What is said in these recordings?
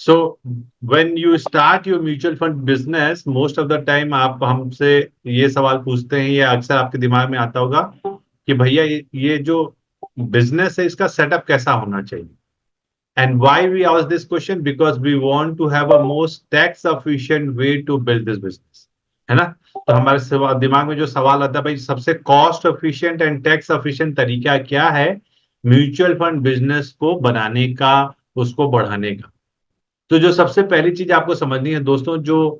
So when you start your mutual fund business, most of the time आप हमसे ये सवाल पूछते हैं, या अक्सर आपके दिमाग में आता होगा कि भैया ये जो बिजनेस है इसका सेटअप कैसा होना चाहिए। And why we ask this question, because we want to have a most tax efficient way to build this business, है ना। तो हमारे दिमाग में जो सवाल आता है, भाई सबसे cost efficient and tax efficient तरीका क्या है म्यूचुअल फंड बिजनेस को बनाने का, उसको बढ़ाने का। तो जो सबसे पहली चीज आपको समझनी है दोस्तों, जो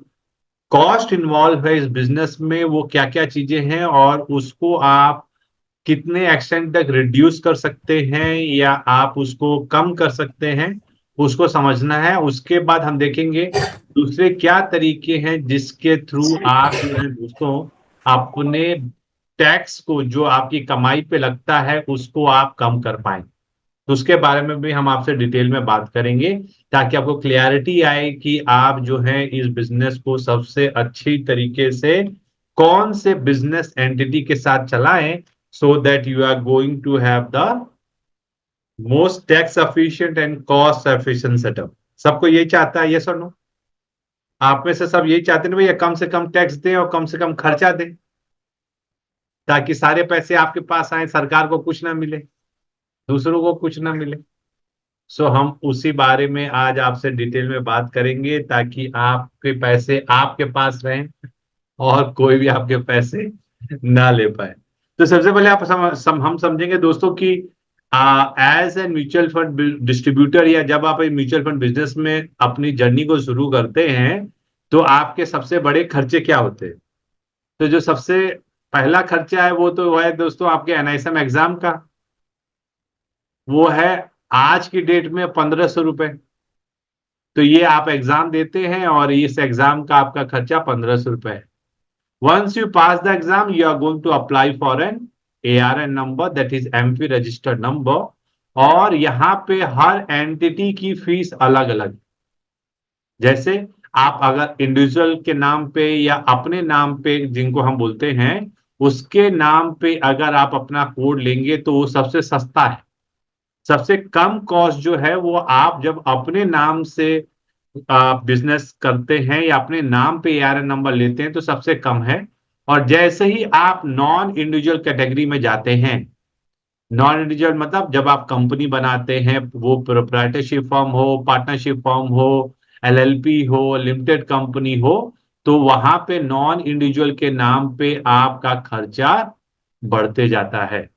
कॉस्ट इन्वॉल्व है इस बिजनेस में, वो क्या क्या चीजें हैं और उसको आप कितने एक्सटेंट तक रिड्यूस कर सकते हैं या आप उसको कम कर सकते हैं, उसको समझना है। उसके बाद हम देखेंगे दूसरे क्या तरीके हैं जिसके थ्रू आप जो है दोस्तों अपने टैक्स को, जो आपकी कमाई पे लगता है, उसको आप कम कर पाए। तो उसके बारे में भी हम आपसे डिटेल में बात करेंगे, ताकि आपको क्लियरिटी आए कि आप जो है इस बिजनेस को सबसे अच्छी तरीके से कौन से बिजनेस एंटिटी के साथ चलाएं, so that you are going to have the most tax efficient and cost efficient setup. सबको यही चाहता है, यस और नो? आप में से सब यही चाहते हैं भैया, कम से कम टैक्स दें और कम से कम खर्चा दें, ताकि सारे पैसे आपके पास आए, सरकार को कुछ ना मिले, दूसरों को कुछ ना मिले। सो हम उसी बारे में आज आपसे डिटेल में बात करेंगे, ताकि आपके पैसे आपके पास रहें और कोई भी आपके पैसे ना ले पाए। तो सबसे पहले हम समझेंगे दोस्तों कि as a mutual fund distributor, या जब आप म्यूचुअल फंड बिजनेस में अपनी जर्नी को शुरू करते हैं, तो आपके सबसे बड़े खर्चे क्या होते हैं। तो जो सबसे पहला खर्चा है वो है दोस्तों आपके एनआईएसएम एग्जाम का। वो है आज की डेट में 1500 रुपए। तो ये आप एग्जाम देते हैं और इस एग्जाम का आपका खर्चा 1500 रुपए है। Once you pass the exam, you are going to apply for an ARN number, that is MP registered number. और यहाँ पे हर एंटिटी की फीस अलग अलग। जैसे आप अगर इंडिविजुअल के नाम पे या अपने नाम पे, जिनको हम बोलते हैं, उसके नाम पे अगर आप अपना कोड लेंगे तो वो सबसे सस्ता है। सबसे कम कॉस्ट जो है वो आप जब अपने नाम से बिजनेस करते हैं या अपने नाम पे ARN नंबर लेते हैं तो सबसे कम है। और जैसे ही आप नॉन इंडिविजुअल कैटेगरी में जाते हैं, नॉन इंडिविजुअल मतलब जब आप कंपनी बनाते हैं, वो प्रोप्राइटरशिप फॉर्म हो, पार्टनरशिप फॉर्म हो, LLP हो, लिमिटेड कंपनी हो, तो वहां पे नॉन इंडिविजुअल के नाम पे आपका खर्चा बढ़ते जाता है।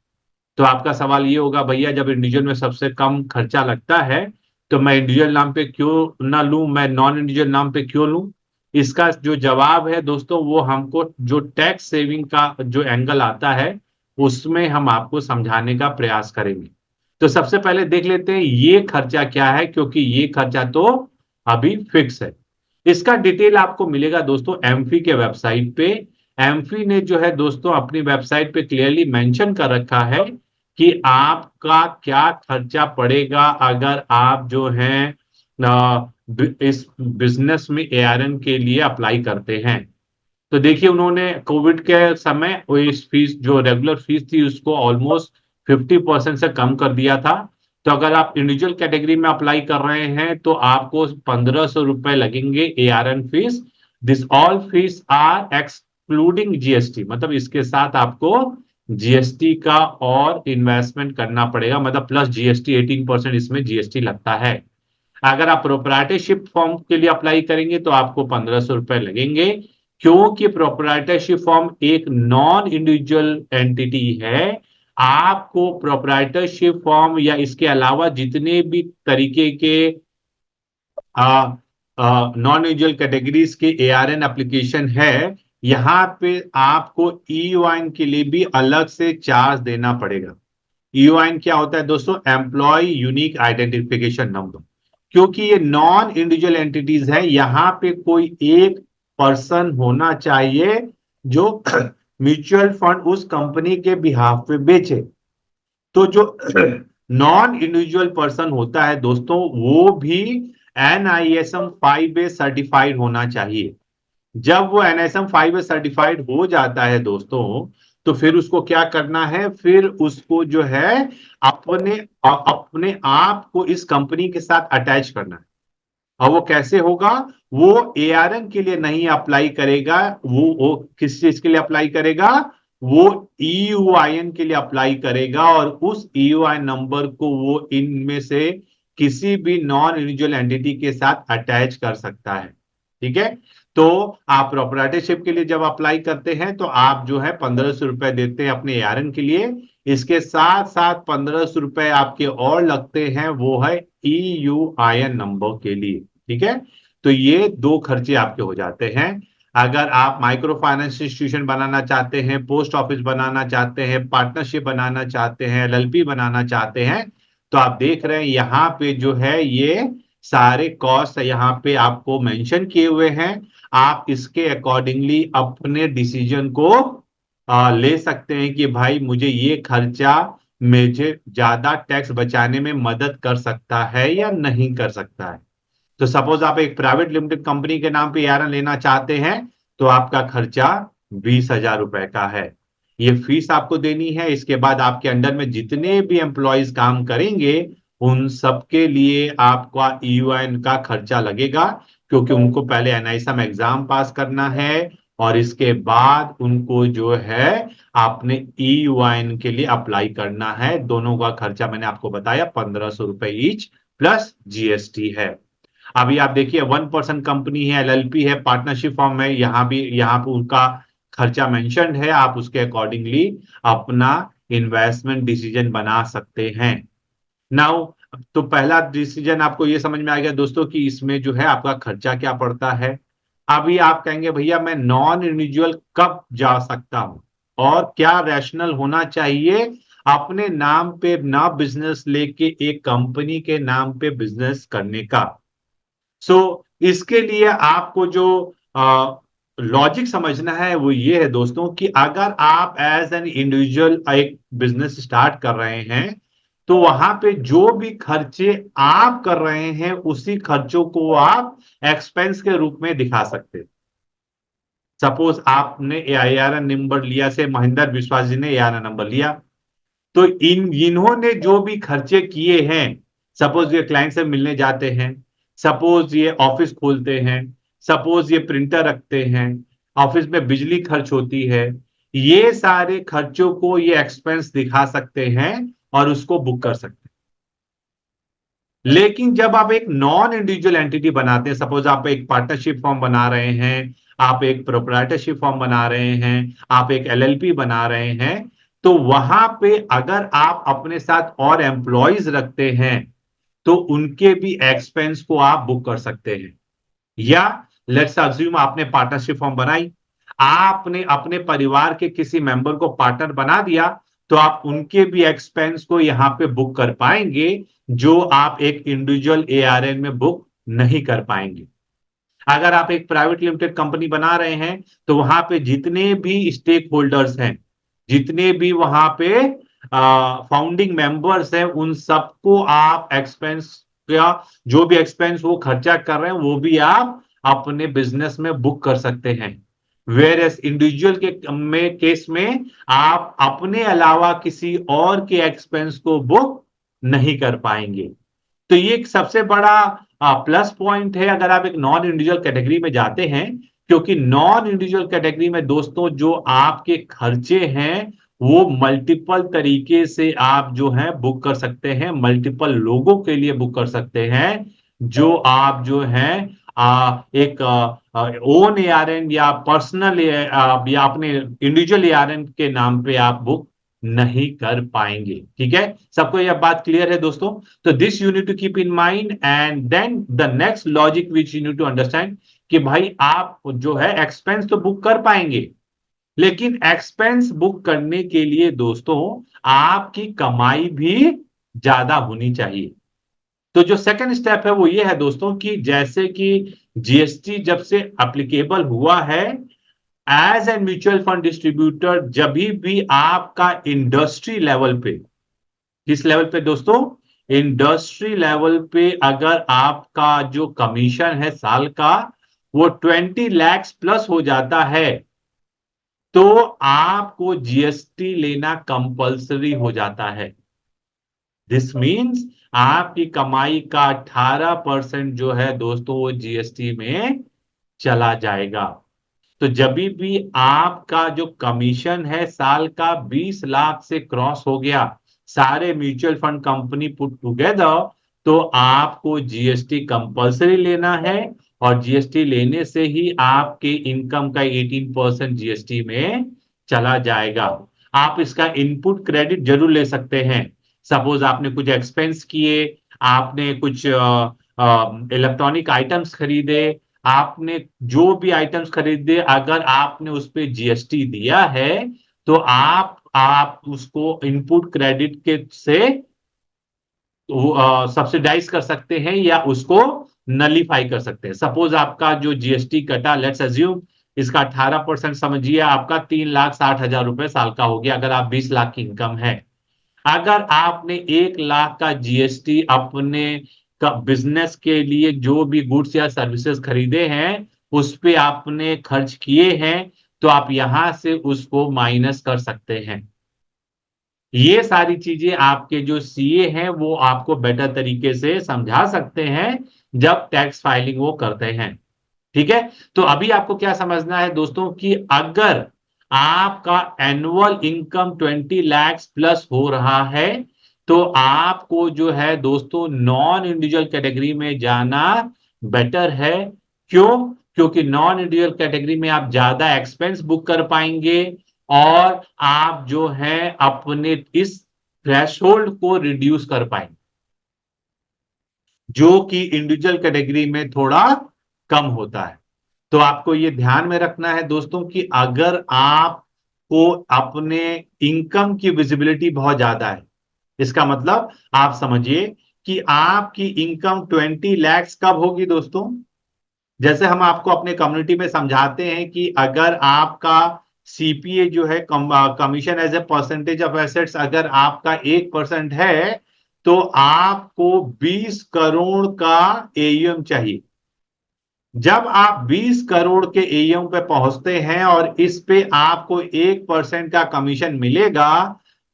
तो आपका सवाल ये होगा, भैया जब इंडिविजुअल में सबसे कम खर्चा लगता है, तो मैं इंडिविजुअल नाम पे क्यों ना लूं, मैं नॉन इंडिविजुअल नाम पे क्यों लूं? इसका जो जवाब है दोस्तों, वो हमको जो टैक्स सेविंग का जो एंगल आता है, उसमें हम आपको समझाने का प्रयास करेंगे। तो सबसे पहले देख लेते हैं ये खर्चा क्या है, क्योंकि ये खर्चा तो अभी फिक्स है। इसका डिटेल आपको मिलेगा दोस्तों एमफी के वेबसाइट पे। एमफी ने जो है दोस्तों अपनी वेबसाइट पे क्लियरली मेंशन कर रखा है कि आपका क्या खर्चा पड़ेगा अगर आप जो है इस बिजनेस में ARN के लिए अप्लाई करते हैं। तो देखिए उन्होंने कोविड के समय वो इस फीस, जो रेगुलर फीस थी, उसको ऑलमोस्ट 50% से कम कर दिया था। तो अगर आप इंडिविजुअल कैटेगरी में अप्लाई कर रहे हैं तो आपको 1500 रुपए लगेंगे ARN fees. This all fees are excluding GST, मतलब इसके साथ आपको GST का और इन्वेस्टमेंट करना पड़ेगा, मतलब प्लस GST 18% इसमें GST लगता है। अगर आप प्रोप्राइटरशिप फॉर्म के लिए अप्लाई करेंगे तो आपको 1500 रुपए लगेंगे, क्योंकि प्रोप्राइटरशिप फॉर्म एक नॉन इंडिविजुअल एंटिटी है। आपको प्रोप्राइटरशिप फॉर्म या इसके अलावा जितने भी तरीके के नॉन इंडिविजुअल कैटेगरीज के ARN एप्लीकेशन है, यहाँ पे आपको EOIN के लिए भी अलग से चार्ज देना पड़ेगा। EOIN क्या होता है दोस्तों? Employ unique identification number. क्योंकि ये नॉन इंडिविजुअल एंटिटीज है, यहां पे कोई एक पर्सन होना चाहिए जो म्यूचुअल फंड उस कंपनी के बिहाफ पे बेचे। तो जो नॉन इंडिविजुअल पर्सन होता है दोस्तों, वो भी NISM 5A सर्टिफाइड होना चाहिए। जब वो NISM 5A सर्टिफाइड हो जाता है दोस्तों, तो फिर उसको क्या करना है, फिर उसको जो है अपने अपने आप को इस कंपनी के साथ अटैच करना है। और वो कैसे होगा? वो एआरएन के लिए नहीं अप्लाई करेगा, वो किस चीज के लिए अप्लाई करेगा? वो ईयूआईएन के लिए अप्लाई करेगा, और उस ईयूआईएन नंबर को वो इनमें से किसी भी नॉन इंडिविजुअल एंटिटी के साथ अटैच कर सकता है। ठीक है? तो आप प्रोप्राइटरशिप के लिए जब अप्लाई करते हैं तो आप जो है 1500 रुपए देते हैं अपने एआरएन के लिए। इसके साथ साथ 1500 रुपए आपके और लगते हैं, वो है ईयूआईएन नंबर के लिए। ठीक है? तो ये दो खर्चे आपके हो जाते हैं। अगर आप माइक्रो फाइनेंस इंस्टीट्यूशन बनाना चाहते हैं, पोस्ट ऑफिस बनाना चाहते हैं, पार्टनरशिप बनाना चाहते हैं, एलएलपी बनाना चाहते हैं, तो आप देख रहे हैं यहां पे जो है ये सारे कॉस्ट यहाँ पे आपको मेंशन किए हुए हैं। आप इसके अकॉर्डिंगली अपने डिसीजन को ले सकते हैं कि भाई मुझे ये खर्चा मुझे ज्यादा टैक्स बचाने में मदद कर सकता है या नहीं कर सकता है। तो सपोज आप एक प्राइवेट लिमिटेड कंपनी के नाम पे एआरएन लेना चाहते हैं, तो आपका खर्चा 20,000 रुपए का है। ये फीस आपको देनी है। इसके बाद आपके अंडर में जितने भी एम्प्लॉयज काम करेंगे, उन सबके लिए आपका ईयूआईएन का खर्चा लगेगा, क्योंकि उनको पहले एनआईएसएम एग्जाम पास करना है, और इसके बाद उनको जो है आपने ईयूआईएन के लिए अप्लाई करना है। दोनों का खर्चा मैंने आपको बताया 1500 रुपए ईच प्लस जीएसटी है। अभी आप देखिए 1% कंपनी है, एलएलपी है, पार्टनरशिप फॉर्म है, यहां पे उनका खर्चा मेंशन्ड है। आप उसके अकॉर्डिंगली अपना इन्वेस्टमेंट डिसीजन बना सकते हैं। नाउ, तो पहला डिसीजन आपको ये समझ में आ गया दोस्तों कि इसमें जो है आपका खर्चा क्या पड़ता है। अभी आप कहेंगे भैया मैं नॉन इंडिविजुअल कब जा सकता हूं, और क्या रैशनल होना चाहिए अपने नाम पे ना बिजनेस लेके एक कंपनी के नाम पे बिजनेस करने का। इसके लिए आपको जो लॉजिक समझना है वो ये है दोस्तों कि अगर आप एज एन इंडिविजुअल एक बिजनेस स्टार्ट कर रहे हैं, तो वहां पे जो भी खर्चे आप कर रहे हैं उसी खर्चों को आप एक्सपेंस के रूप में दिखा सकते हैं। सपोज आपने एआरएन नंबर लिया, से महेंद्र विश्वास जी ने एआरएन नंबर लिया, तो इन्होंने जो भी खर्चे किए हैं, सपोज ये क्लाइंट से मिलने जाते हैं, सपोज ये ऑफिस खोलते हैं, सपोज ये प्रिंटर रखते हैं, ऑफिस में बिजली खर्च होती है, ये सारे खर्चों को ये एक्सपेंस दिखा सकते हैं और उसको बुक कर सकते हैं। लेकिन जब आप एक नॉन इंडिविजुअल एंटिटी बनाते हैं, सपोज आप एक पार्टनरशिप फॉर्म बना रहे हैं, आप एक प्रोप्राइटरशिप फॉर्म बना रहे हैं, आप एक एलएलपी बना रहे हैं, तो वहां पे अगर आप अपने साथ और एम्प्लॉयज रखते हैं, तो उनके भी एक्सपेंस को आप बुक कर सकते हैं। या लेट्स अज्यूम आपने पार्टनरशिप फॉर्म बनाई, आपने अपने परिवार के किसी मेंबर को पार्टनर बना दिया, तो आप उनके भी एक्सपेंस को यहां पे बुक कर पाएंगे, जो आप एक इंडिविजुअल एआरएन में बुक नहीं कर पाएंगे। अगर आप एक प्राइवेट लिमिटेड कंपनी बना रहे हैं, तो वहां पे जितने भी स्टेक होल्डर्स हैं, जितने भी वहां पे फाउंडिंग मेंबर्स हैं, उन सबको आप एक्सपेंस या जो भी एक्सपेंस वो खर्चा कर रहे हैं वो भी आप अपने बिजनेस में बुक कर सकते हैं। वेयर एस इंडिविजुअल केस में आप अपने अलावा किसी और के एक्सपेंस को बुक नहीं कर पाएंगे। तो ये एक सबसे बड़ा प्लस पॉइंट है अगर आप एक नॉन इंडिविजुअल कैटेगरी में जाते हैं, क्योंकि नॉन इंडिविजुअल कैटेगरी में दोस्तों जो आपके खर्चे हैं वो मल्टीपल तरीके से आप जो है बुक कर सकते हैं, मल्टीपल लोगों के लिए बुक कर सकते हैं, जो आप जो है एक ओन एआरएन या पर्सनल या अपने इंडिविजुअल एआरएन के नाम पे आप बुक नहीं कर पाएंगे। ठीक है, सबको यह बात क्लियर है दोस्तों? तो this you need to keep in mind, and then the next logic which you need to understand कि भाई आप जो है एक्सपेंस तो बुक कर पाएंगे, लेकिन एक्सपेंस बुक करने के लिए दोस्तों आपकी कमाई भी ज्यादा होनी चाहिए। तो जो सेकंड स्टेप है वो ये है दोस्तों कि जैसे कि जीएसटी जब से एप्लीकेबल हुआ है, as an mutual fund distributor जब भी आपका इंडस्ट्री लेवल पे, किस लेवल पे दोस्तों? इंडस्ट्री लेवल पे अगर आपका जो कमीशन है साल का वो 20 लाख प्लस हो जाता है, तो आपको जीएसटी लेना कंपलसरी हो जाता है। दिस मीन्स आपकी कमाई का 18% जो है दोस्तों वो जीएसटी में चला जाएगा। तो जब भी आपका जो कमीशन है साल का 20 लाख से क्रॉस हो गया, सारे mutual fund company put together, तो आपको जीएसटी कंपलसरी लेना है। और जीएसटी लेने से ही आपके इनकम का 18% जीएसटी में चला जाएगा। आप इसका इनपुट क्रेडिट जरूर ले सकते हैं। सपोज आपने कुछ एक्सपेंस किए, आपने कुछ इलेक्ट्रॉनिक आइटम्स खरीदे, आपने जो भी आइटम्स खरीदे, अगर आपने उस पे जीएसटी दिया है तो आप उसको इनपुट क्रेडिट के से सब्सिडाइज कर सकते हैं या उसको नलीफाई कर सकते हैं। सपोज आपका जो जीएसटी कटा, लेट्स अज्यूम इसका 18% समझिए, आपका 3,60,000 रुपए साल का हो गया अगर आप 20 लाख की इनकम है। अगर आपने 1 लाख का जीएसटी अपने का बिजनेस के लिए जो भी गुड्स या सर्विसेज खरीदे हैं उस पे आपने खर्च किए हैं, तो आप यहां से उसको माइनस कर सकते हैं। ये सारी चीजें आपके जो सीए हैं वो आपको बेटर तरीके से समझा सकते हैं जब टैक्स फाइलिंग वो करते हैं। ठीक है। तो अभी आपको क्या समझना है दोस्तों कि अगर आपका एनुअल इनकम 20 लाख प्लस हो रहा है तो आपको जो है दोस्तों नॉन इंडिविजुअल कैटेगरी में जाना बेटर है। क्यों? क्योंकि नॉन इंडिविजुअल कैटेगरी में आप ज्यादा एक्सपेंस बुक कर पाएंगे और आप जो है अपने इस थ्रेशोल्ड को रिड्यूस कर पाएंगे, जो कि इंडिविजुअल कैटेगरी में थोड़ा कम होता है। तो आपको ये ध्यान में रखना है दोस्तों कि अगर आपको अपने इनकम की विजिबिलिटी बहुत ज्यादा है, इसका मतलब आप समझिए कि आपकी इनकम 20 लाख कब होगी दोस्तों? जैसे हम आपको अपने कम्युनिटी में समझाते हैं कि अगर आपका सीपीए जो है commission as a percentage of assets अगर आपका 1% है तो आपको 20 करोड़ का एयूएम चाहिए। जब आप 20 करोड़ के एयूएम पे पहुंचते हैं और इस पे आपको 1% का कमीशन मिलेगा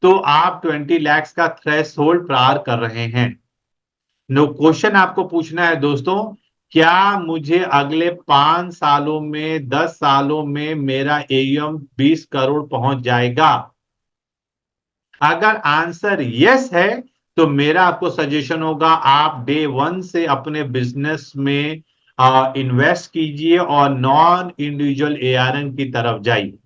तो आप 20 लाख का थ्रेश होल्ड पार कर रहे हैं। नो क्वेश्चन आपको पूछना है दोस्तों, क्या मुझे अगले 5 सालों में 10 सालों में मेरा एयूएम 20 करोड़ पहुंच जाएगा? अगर आंसर यस है तो मेरा आपको सजेशन होगा आप डे वन से अपने बिजनेस में इन्वेस्ट कीजिए और नॉन इंडिविजुअल एआरएन की तरफ जाइए।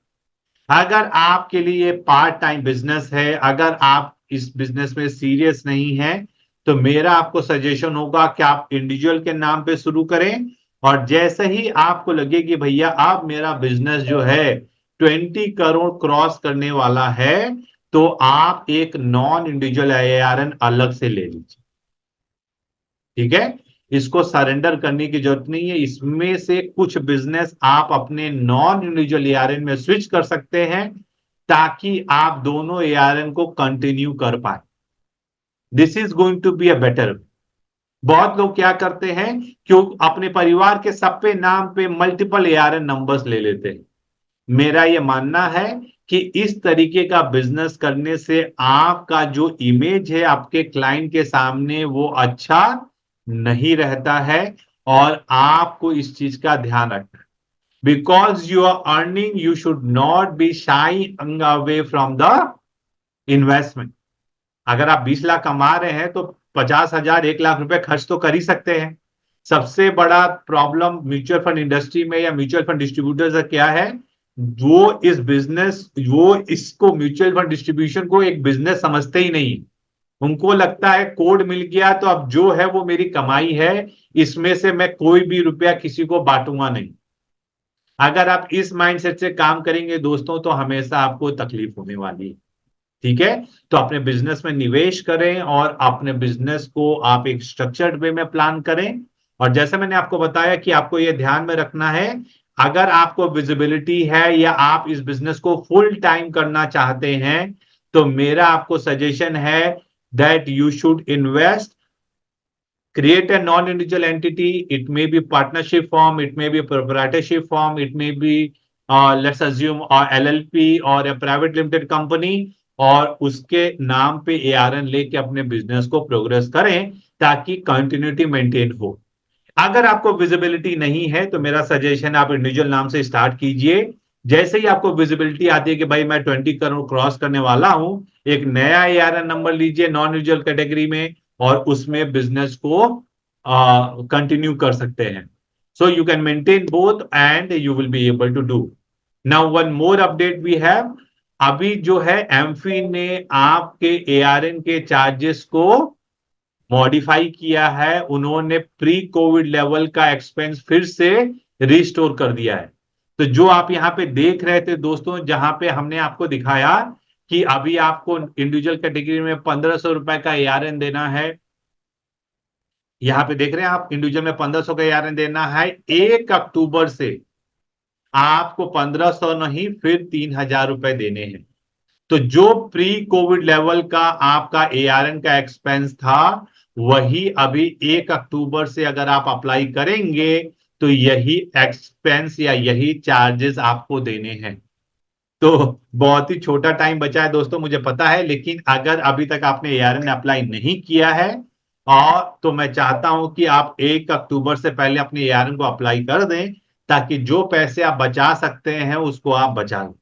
अगर आपके लिए पार्ट टाइम बिजनेस है, अगर आप इस बिजनेस में सीरियस नहीं है, तो मेरा आपको सजेशन होगा कि आप इंडिविजुअल के नाम पे शुरू करें। और जैसे ही आपको लगे कि भैया अब मेरा बिजनेस जो है 20 करोड़ क्रॉस करने वाला है, तो आप एक नॉन इंडिविजुअल एआरएन अलग से ले लीजिए। ठीक है। इसको सरेंडर करने की जरूरत नहीं है। इसमें से कुछ बिजनेस आप अपने नॉन इंडिविजुअल एआरएन में स्विच कर सकते हैं ताकि आप दोनों एआरएन को कंटिन्यू कर पाए। This is going to be a better. बहुत लोग क्या करते हैं, क्यों अपने परिवार के सब पे नाम पे मल्टीपल एआरएन नंबर्स ले लेते हैं। मेरा यह मानना है कि इस तरीके का बिजनेस करने से आपका जो इमेज है आपके क्लाइंट के सामने वो अच्छा नहीं रहता है। और आपको इस चीज का ध्यान रखना है। Because you are earning you should not be shying away from the investment. अगर आप 20 लाख कमा रहे हैं तो 50,000 1 लाख रुपए खर्च तो कर ही सकते हैं। सबसे बड़ा प्रॉब्लम म्यूचुअल फंड इंडस्ट्री में या म्यूचुअल फंड डिस्ट्रीब्यूटर का क्या है, वो इस बिजनेस वो इसको म्यूचुअल फंड डिस्ट्रीब्यूशन को एक बिजनेस समझते ही नहीं। उनको लगता है कोड मिल गया तो अब जो है वो मेरी कमाई है, इसमें से मैं कोई भी रुपया किसी को बांटूंगा नहीं। अगर आप इस माइंडसेट से काम करेंगे दोस्तों तो हमेशा आपको तकलीफ होने वाली है। ठीक है। तो अपने बिजनेस में निवेश करें और अपने बिजनेस को आप एक स्ट्रक्चर्ड वे में प्लान करें। और जैसे मैंने आपको बताया कि आपको यह ध्यान में रखना है, अगर आपको विजिबिलिटी है या आप इस बिजनेस को फुल टाइम करना चाहते हैं तो मेरा आपको सजेशन है that you should invest, create a non-individual entity. It may be partnership form, it may be a proprietorship form, it may be let's assume a LLP or a private limited company. और उसके नाम पे ARN लेके अपने business को progress करें ताकि continuity maintain हो। अगर आपको विजिबिलिटी नहीं है तो मेरा सजेशन आप इंडिविजुअल नाम से स्टार्ट कीजिए। जैसे ही आपको विजिबिलिटी आती है कि भाई मैं 20 करोड़ क्रॉस करने वाला हूं, एक नया ARN नंबर लीजिए नॉन यूजुअल कैटेगरी में, और उसमें बिजनेस को कंटिन्यू कर सकते हैं। So you can maintain both and you will be able to do. Now one more update we have. अभी जो है एमफी ने आपके ARN के चार्जेस को मॉडिफाई किया है। उन्होंने प्री कोविड लेवल का एक्सपेंस फिर से रिस्टोर कर दिया है। तो जो आप यहां पे देख रहे थे दोस्तों, जहां पे हमने आपको दिखाया कि अभी आपको इंडिविजुअल कैटेगरी में 1500 रुपए का ARN देना है, यहां पे देख रहे हैं आप इंडिविजुअल में 1500 का ARN देना है। 1 अक्टूबर से आपको 1500 नहीं फिर 3000 रुपए देने हैं। तो जो प्री कोविड लेवल का आपका ARN का एक्सपेंस था, वही अभी 1 अक्टूबर से अगर आप अप्लाई करेंगे तो यही एक्सपेंस या यही चार्जेस आपको देने हैं। तो बहुत ही छोटा टाइम बचा है दोस्तों, मुझे पता है, लेकिन अगर अभी तक आपने ARN अप्लाई नहीं किया है और तो मैं चाहता हूं कि आप 1 अक्टूबर से पहले अपने ARN को अप्लाई कर दें, ताकि जो पैसे आप बचा सकते हैं उसको आप बचा लें।